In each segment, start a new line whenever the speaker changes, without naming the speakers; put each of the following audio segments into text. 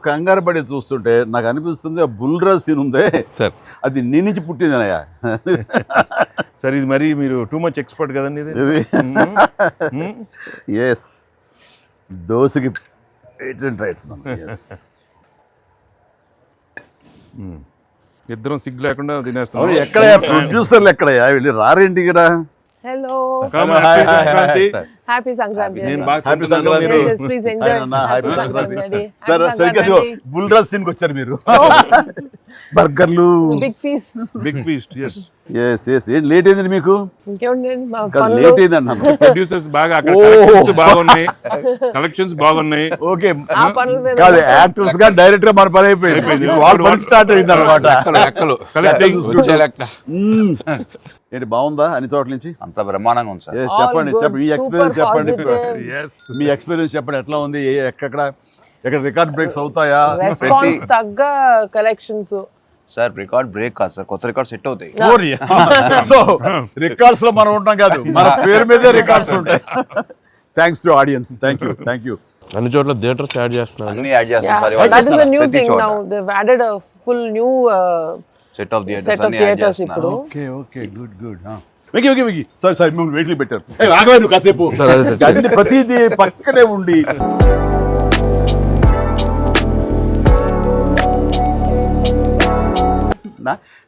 కంగారు పడి చూస్తుంటే నాకు అనిపిస్తుంది ఆ బుల్రా సీన్ ఉందే
సార్
అది నీ నుంచి పుట్టిందనయ్యా.
సార్ ఇది మరి మీరు టూ మచ్ ఎక్స్పర్ట్ కదండి ఇది.
ఎస్ దోశకి పేటెంట్ రైట్స్ మనం.
ఇద్దరం సిగ్గు లేకుండా తినేస్తాం.
ఎక్కడయ్యా ప్రొడ్యూసర్లు ఎక్కడయ్యా వెళ్ళి రారేంటి ఇక్కడ?
Hello.
Happy
Sankrati.
Happy Sankranti.
Yes, please enjoy. Happy Sankrati, Daddy.
సరే
Happy
సరిగ్గా
Sankrati.
బుల్రా సీన్కి వచ్చారు మీరు. బర్గర్లు
Big feast.
Big feast. Yes
yes ఏం లేట్ అయింది మీకు?
ఇంకేముందండి మా
కాదు
పనులు.
లేట్ అయింది అన్నాను.
ప్రొడ్యూసర్స్ బాగా అక్కడ కలెక్షన్స్ బాగున్నాయి.
ఓకే
ఆ పనుల మీద
కాదు యాక్టర్స్ గా డైరెక్టర్ గా మన పని అయిపోయింది. వాళ్ళ పని స్టార్ట్ అయింది అనమాట. ఏంటి బాగుందా అన్ని చోట్ల నుంచి?
అంత బ్రహ్మాండంగా ఉంది సార్.
Yes,
All
చెప్పండి
good,
చెప్పండి మీ ఎక్స్పీరియన్స్
super
చెప్పండి.
positive.
మీ ఎక్స్పీరియన్స్ చెప్పండి ఎట్లా ఉంది? ఎక్కడ రికార్డ్ బ్రేక్స్ అవుతాయా?
రెస్పాన్స్ తగ్గ కలెక్షన్స్.
సార్ రికార్డ్ బ్రేక్ కాదు సార్, కొత్త రికార్డ్ సెట్ అవుతాయి.
సో రికార్డ్స్ లో మనం ఉంటాం కాదు, మన పేరు మీదే రికార్డ్స్ ఉంటాయి. Thanks to audience. Thank you.
అన్ని చోట్ల థియేటర్స్ యాడ్ చేస్తున్నారు.
అన్ని యాడ్ చేస్తాం sir.
That is a new thing now. They've added a full new
set of
set of theaters ఇప్పుడు.
Okay good. వెకి సారీ మిమ్మల్ని వెయిట్లు పెట్టారు. ఆగవే నువ్వు కాసేపు. అన్ని ప్రతిదీ పక్కనే ఉండి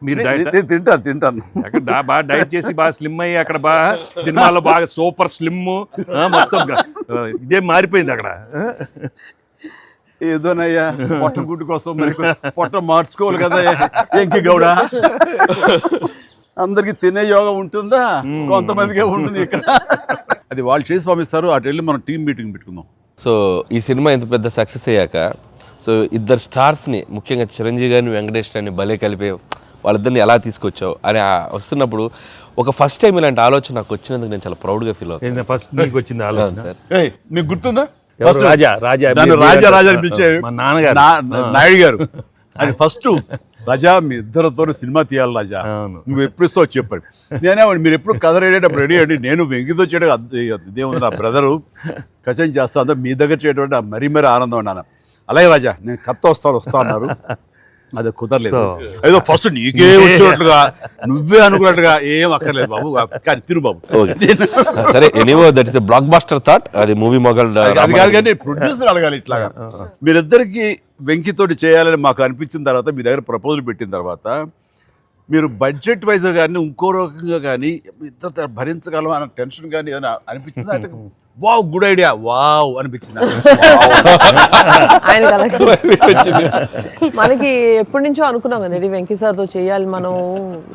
మీరు
తింటాను.
అక్కడ బాగా డైట్ చేసి బాగా స్లిమ్ అయ్యి అక్కడ బాగా సినిమాలో బాగా సూపర్ స్లిమ్ మొత్తం ఇదే మారిపోయింది అక్కడ.
ఏదోనయ్యా పొట్ట గుడ్డు కోసం మరి పొట్ట మార్చుకోవాలి కదా ఎంకి గౌడ. అందరికి తినే యోగం ఉంటుందా? కొంతమందికే ఉంటుంది ఇక్కడ. అది వాళ్ళు చేసి పంపిస్తారు. అటు వెళ్ళి మనం టీం మీటింగ్ పెట్టుకుందాం.
సో ఈ సినిమా ఇంత పెద్ద సక్సెస్ అయ్యాక సో ఇద్దరు స్టార్స్ని ముఖ్యంగా చిరంజీవి గారిని వెంకటేష్ గారిని భలే కలిపే వాళ్ళిద్దరిని ఎలా తీసుకొచ్చావు అని వస్తున్నప్పుడు ఒక ఫస్ట్ టైం ఇలాంటి ఆలోచన నాకు వచ్చినందుకు నేను చాలా ప్రౌడ్గా ఫీల్ అవుతాను.
ఫస్ట్ నీకు వచ్చింది ఆలోచన
సార్.
మీకు గుర్తుందా?
రాజా
రాజా పిలిచే
మా నాన్నగారు
నాయుడు గారు అది ఫస్ట్ రాజా మీ ఇద్దరితో సినిమా తీయాలి రాజా, నువ్వు ఎప్పుడు ఇస్తావు చెప్పండి. నేనే మీరు ఎప్పుడు కథ రెడీ రెడీ అండి, నేను వెంకితో చేయడం ఇదేముంది నా బ్రదరు కచం చేస్తా అంతా మీ దగ్గర చేయడం మరీ ఆనందం అన్నాను. అలాగే రాజా నేను కథ వస్తా అన్నారు. అది కుదరలేదు. ఏదో ఫస్ట్ నీకే వచ్చేటట్లుగా నువ్వే అనుకున్నట్టుగా ఏం అక్కర్లేదు బాబు, కానీ తిరు బాబు.
సరే anyway that is a blockbuster thought. అది మూవీ మొగల్
అది కాదు కానీ ప్రొడ్యూసర్ అడగాలి ఇట్లాగా. మీరిద్దరికి వెంకితోటి చేయాలని మాకు అనిపించిన తర్వాత మీ దగ్గర ప్రపోజల్ పెట్టిన తర్వాత మీరు బడ్జెట్ వైజ్ కానీ ఇంకో రకంగా కానీ ఇద్దరు భరించగలం అన్న టెన్షన్ కానీ ఏదైనా అనిపించిందా? అయితే వావ్ గుడ్ ఐడియా వావ్ అనిపించింది.
మనకి ఎప్పటి నుంచో అనుకున్నాం కదా వెంకీ సార్తో చేయాలి మనం,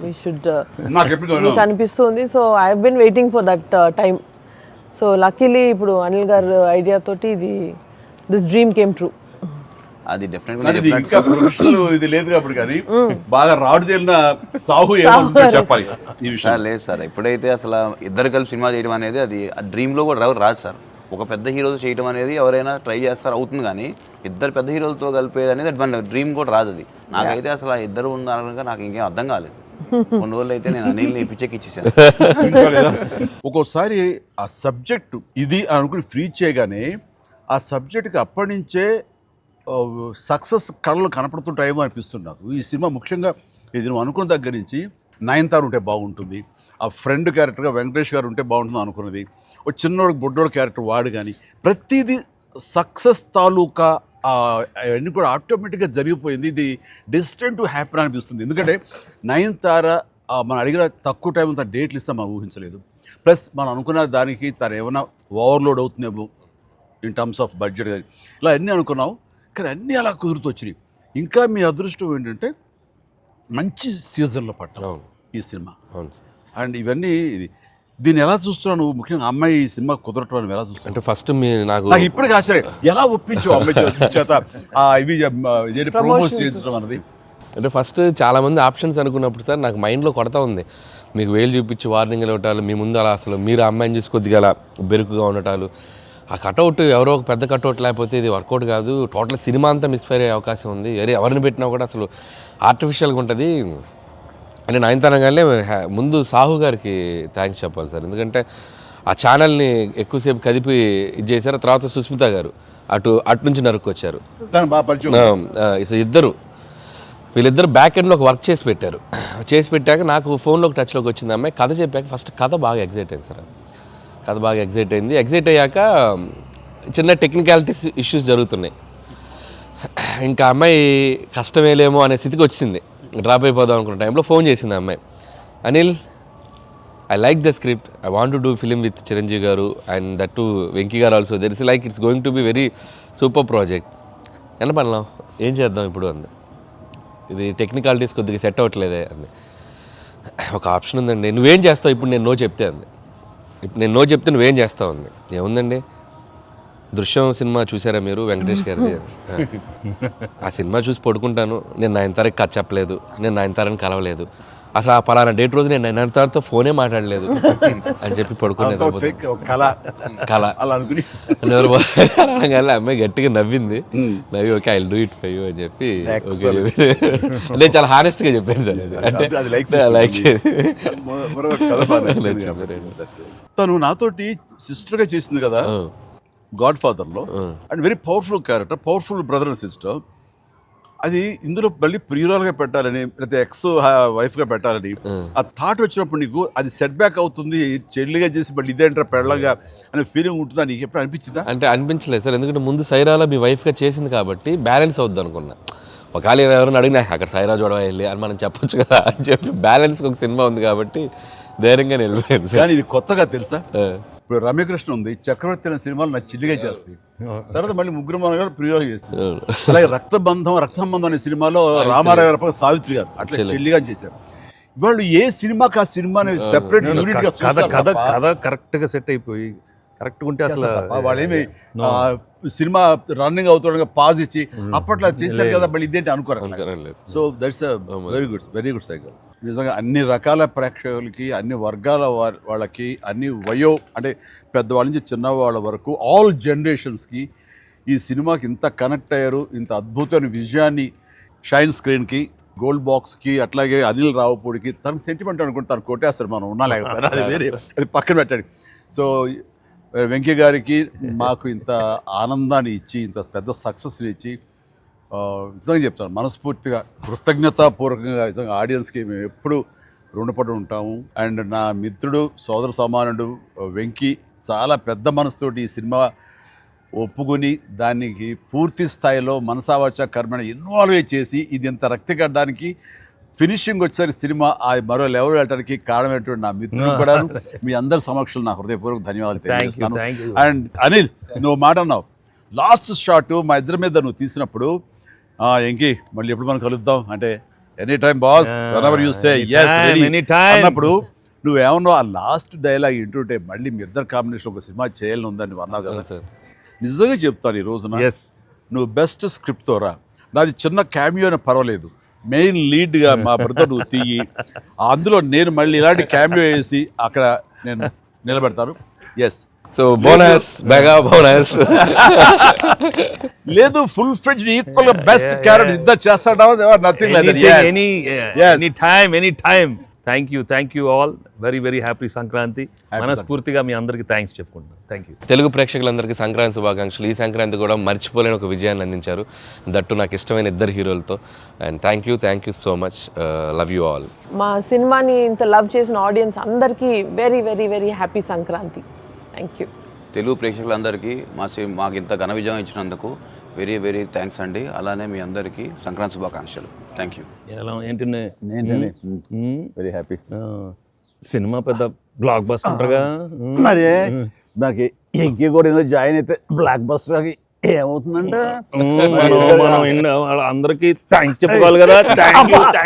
వి షుడ్ మీకు అనిపిస్తుంది. So I have been waiting for that time. So luckily ఇప్పుడు అనిల్ గారు ఐడియా తోటి దిస్ డ్రీమ్ కేమ్ ట్రూ.
అది
ఇంకా ప్రొఫెషనల్ ఇది లేదు కాబట్టి కానీ బాగా రాడు తేలిన సాహు ఏమో చెప్పాలి ఈ విషయం.
లేదు సార్, ఎప్పుడైతే అసలు ఇద్దరు కలిసి సినిమా చేయడం అనేది అది డ్రీమ్లో కూడా రాదు సార్. ఒక పెద్ద హీరోతో చేయడం అనేది ఎవరైనా ట్రై చేస్తారు అవుతుంది, కానీ ఇద్దరు పెద్ద హీరోలతో కలిపేది అనేది మన డ్రీమ్ కూడా రాదు. అది నాకైతే అసలు ఇద్దరు ఉన్నారనగా నాకు ఇంకేం అర్థం కాలేదు. కొన్ని రోజులు అయితే నేను అనిల్ని పిచ్చెక్కిచ్చేసాను.
ఒక్కోసారి ఆ సబ్జెక్టు ఇది అనుకుని ఫ్రీ చేయగానే ఆ సబ్జెక్ట్కి అప్పటి నుంచే సక్సెస్ కళలు కనపడుతుంటాయేమో అనిపిస్తుంది నాకు. ఈ సినిమా ముఖ్యంగా ఇది నువ్వు అనుకున్న దగ్గర నుంచి నయనతార ఉంటే బాగుంటుంది, ఆ ఫ్రెండ్ క్యారెక్టర్గా వెంకటేష్ గారు ఉంటే బాగుంటుంది అనుకున్నది, ఒక చిన్నోడు బొడ్డోడు క్యారెక్టర్ వాడు కానీ ప్రతిదీ సక్సెస్ తాలూకా అవన్నీ కూడా ఆటోమేటిక్గా జరిగిపోయింది. ఇది డెస్టిన్ టు హ్యాపీ అనిపిస్తుంది. ఎందుకంటే నయనతార మనం అడిగిన తక్కువ టైం అంతా డేట్లు ఇస్తాం మనం ఊహించలేదు. ప్లస్ మనం అనుకున్న దానికి తను ఏమైనా ఓవర్లోడ్ అవుతుందేమో ఇన్ టర్మ్స్ ఆఫ్ బడ్జెట్ కానీ ఇలా అన్నీ అనుకున్నాం, కానీ అన్నీ అలా కుదురుతూ వచ్చినాయి. ఇంకా మీ అదృష్టం ఏంటంటే మంచి సీజన్లో పట్టాం ఈ సినిమా. అండ్ ఇవన్నీ దీన్ని ఎలా చూస్తున్నావు నువ్వు? ముఖ్యంగా అమ్మాయి ఈ సినిమా కుదరటం అని ఎలా చూస్తావు?
అంటే ఫస్ట్ నాకు
ఇప్పటికీ ఆశ్చర్యం ఎలా ఒప్పించావు అమ్మాయి చేత ఇవి ప్రమోట్ చేయించడం అన్నది.
అంటే ఫస్ట్ చాలామంది ఆప్షన్స్ అనుకున్నప్పుడు సార్ నాకు మైండ్లో కొడతా ఉంది, మీకు వేలు చూపించి వార్నింగ్లు ఇవ్వటాలు, మీ ముందు అలా అసలు మీరు అమ్మాయిని చూసి కొద్దిగా అలా బెరుకుగా ఉండటాలు, ఆ కటౌట్ ఎవరో ఒక పెద్ద కటౌట్ లేకపోతే ఇది వర్కౌట్ కాదు, టోటల్ సినిమా అంతా మిస్ఫైర్ అయ్యే అవకాశం ఉంది, ఎవరిని పెట్టినా కూడా అసలు ఆర్టిఫిషియల్గా ఉంటుంది అని నయనతారగానే ముందు సాహు గారికి థ్యాంక్స్ చెప్పాలి సార్. ఎందుకంటే ఆ ఛానల్ని ఎక్కువసేపు కదిపి ఇది చేశారు. తర్వాత సుస్మిత గారు అటు నుంచి నరుక్కొచ్చారు.
దాని బాగా పరిచయం.
సో వీళ్ళిద్దరు బ్యాక్ ఎండ్లో ఒక వర్క్ చేసి పెట్టారు. చేసి పెట్టాక నాకు ఫోన్లోకి టచ్లోకి వచ్చింది అమ్మాయి. కథ చెప్పాక ఫస్ట్ కథ బాగా ఎగ్జైట్ అయింది సార్. కథ బాగా ఎగ్జైట్ అయింది. ఎగ్జైట్ అయ్యాక చిన్న టెక్నికాలిటీస్ ఇష్యూస్ జరుగుతున్నాయి. ఇంకా అమ్మాయి కష్టమేలేమో అనే స్థితికి వచ్చింది. డ్రాప్ అయిపోదాం అనుకున్న టైంలో ఫోన్ చేసింది అమ్మాయి. Anil, I like the script. I want to do film with Chiranjeevi garu and that too Venki garu also. There is like it's going to be very super project. ఎలా పడలాం, ఏం చేద్దాం ఇప్పుడు అంది. ఇది టెక్నికాలిటీస్ కొద్దిగా సెట్ అవ్వట్లేదే అంది. ఒక ఆప్షన్ ఉందండి, నువ్వేం చేస్తావు ఇప్పుడు నేను నో చెప్తే అంది. ఇప్పుడు నేను నో చెప్తే నువ్వేం చేస్తావు అంది. ఏముందండి, దృశ్యం సినిమా చూసారా మీరు వెంకటేష్ గారిది? ఆ సినిమా చూసి పడుకుంటాను. నేను నయనతారకి కథ చెప్పలేదు, నేను నయనతారని కలవలేదు, అసలు ఆ పలానా డేట్ రోజు నేను నయనతారతో ఫోనే మాట్లాడలేదు అని చెప్పి పడుకునేది. కళ
అలా అనుకుని
అమ్మాయి గట్టిగా నవ్వింది. నవ్వి okay I will do it for you అని చెప్పి నేను చాలా హానెస్ట్గా చెప్పాను సార్. అంటే లైక్
తను నాతోటి సిస్టర్గా చేసింది కదా గాడ్ ఫాదర్లో, and very powerful character, powerful brother and sister. అది ఇందులో మళ్ళీ ప్రియురాలుగా పెట్టాలని లేకపోతే ఎక్స్ వైఫ్గా పెట్టాలని ఆ థాట్ వచ్చినప్పుడు నీకు అది సెట్ బ్యాక్ అవుతుంది, చెల్లిగా చేసి మళ్ళీ ఇదేంటారా పెళ్ళగా అనే ఫీలింగ్ ఉంటుందా నీకు ఎప్పుడు అనిపించిందా?
అంటే అనిపించలేదు సార్, ఎందుకంటే ముందు సైరాలో మీ వైఫ్గా చేసింది కాబట్టి బ్యాలెన్స్ అవుద్ది అనుకున్నా. ఒకవేళ ఎవరైనా అడిగినా అక్కడ సైరా చూడవా వెళ్ళి అని మనం చెప్పొచ్చు కదా అని చెప్పి బ్యాలెన్స్కి ఒక సినిమా ఉంది కాబట్టి ధైర్యంగా వెళ్ళిపోయాను సార్.
కానీ ఇది కొత్తగా తెలుసా, ఇప్పుడు రమ్యకృష్ణ ఉంది, చక్రవర్తి అనే సినిమాలు నాకు చిల్లిగా చేస్తాయి, తర్వాత మళ్ళీ ముగ్గురు మన ప్రియులు చేస్తారు. అలాగే రక్త సంబంధం అనే సినిమాలో రామారావు గారు సావిత్రి గారు అట్లా చెల్లిగా చేశారు. వాళ్ళు ఏ సినిమాకి ఆ సినిమాని సెపరేట్
కథ కరెక్ట్గా సెట్ అయిపోయి కరెక్ట్గా ఉంటే అసలు
వాళ్ళేమి సినిమా రన్నింగ్ అవుతుండగా పాజ్ ఇచ్చి అప్పట్లో చేశారు కదా మళ్ళీ ఇదేంటి అనుకోరు. So that's very good cycle. నిజంగా అన్ని రకాల ప్రేక్షకులకి, అన్ని వర్గాల వాళ్ళకి, అన్ని అంటే పెద్దవాళ్ళ నుంచి చిన్నవాళ్ళ వరకు ఆల్ జనరేషన్స్కి ఈ సినిమాకి ఇంత కనెక్ట్ అయ్యారు. ఇంత అద్భుతమైన విజయాన్ని షైన్ స్క్రీన్కి, గోల్డ్ బాక్స్కి, అట్లాగే అనిల్ రావుపూడికి తనకు సెంటిమెంట్ అనుకుంటే తను కొట్టేస్తారు, మనం ఉన్నా లేకపోయినా అది వేరే, అది పక్కన పెట్టండి. సో వెంకీ గారికి మాకు ఇంత ఆనందాన్ని ఇచ్చి, ఇంత పెద్ద సక్సెస్ని ఇచ్చి నిజంగా చెప్తాను మనస్ఫూర్తిగా కృతజ్ఞతాపూర్వకంగా నిజంగా ఆడియన్స్కి మేము ఎప్పుడు రుణపడి ఉంటాము. అండ్ నా మిత్రుడు, సోదర సమానుడు వెంకీ చాలా పెద్ద మనసుతోటి ఈ సినిమా ఒప్పుకొని దానికి పూర్తి స్థాయిలో మనసావాచ కర్మని ఇన్వాల్వ్ చేసి ఇది ఇంత రక్తి కట్టడానికి ఫినిషింగ్ వచ్చేసరి సినిమా ఆ మరో లెవెల్ వెళ్ళడానికి కారణమైనటువంటి నా మిత్రుడు కూడా మీ అందరి సమక్షంలో నా హృదయపూర్వక ధన్యవాదాలు తెలియజేస్తాను. అండ్ అనిల్, నువ్వు మాట అన్నావు లాస్ట్ షాట్ మా ఇద్దరి మీద నువ్వు తీసినప్పుడు, ఎంకి మళ్ళీ ఎప్పుడు మనం కలుద్దాం అంటే any time boss, whenever you say yes ready అన్నప్పుడు నువ్వేమన్నావు, ఆ లాస్ట్ డైలాగ్ వింటుంటే మళ్ళీ మీ ఇద్దరు కాంబినేషన్ ఒక సినిమా చేయాలని ఉందని అన్నావు కదా సార్. నిజంగా చెప్తాను ఈ రోజున నువ్వు బెస్ట్ స్క్రిప్ట్తో రా, నాది చిన్న క్యామియో అని పర్వాలేదు, మెయిన్ లీడ్గా మా బ్రదర్ నువ్వు తీయి, అందులో నేను మళ్ళీ ఇలాంటి క్యామియో వేసి అక్కడ నేను నిలబెడతాను. Yes,
so bonus mega bonus
లేదు, ఫుల్ ఫ్లెడ్జ్డ్ ఈక్వల్ గా బెస్ట్ క్యారెక్టర్ ఇద్దరు చేస్తాడా, nothing like that.
Any time. Thank you all. Very happy Sankranti. మనస్ఫూర్తిగా మీ అందరికీ థ్యాంక్స్ చెప్పుకుంటున్నాను. Thank you.
తెలుగు ప్రేక్షకులందరికీ సంక్రాంతి శుభాకాంక్షలు. ఈ సంక్రాంతి కూడా మర్చిపోలేని ఒక విజయాన్ని అందించారు, దట్టు నాకు ఇష్టమైన ఇద్దరు హీరోలతో. And thank you so much. Love you all.
మా సినిమాని ఇంత లవ్ చేసిన ఆడియన్స్ అందరికీ very happy Sankranti. Thank you.
Telugu ప్రేక్షకులందరికీ మాకు ఇంత ఘన విజయం ఇచ్చినందుకు వెరీ థ్యాంక్స్ అండి. అలానే మీ అందరికీ సంక్రాంతి శుభాకాంక్షలు. Thank you.
ఏంటి
వెరీ హ్యాపీ.
సినిమా పెద్ద బ్లాక్ బస్టర్గా
మరి నాకు ఇంకే కూడా ఏదో జాయిన్ అయితే బ్లాక్ బస్టర్ ఏమవుతుందంటే
మనం అందరికీ థ్యాంక్స్ చెప్పుకోవాలి కదా.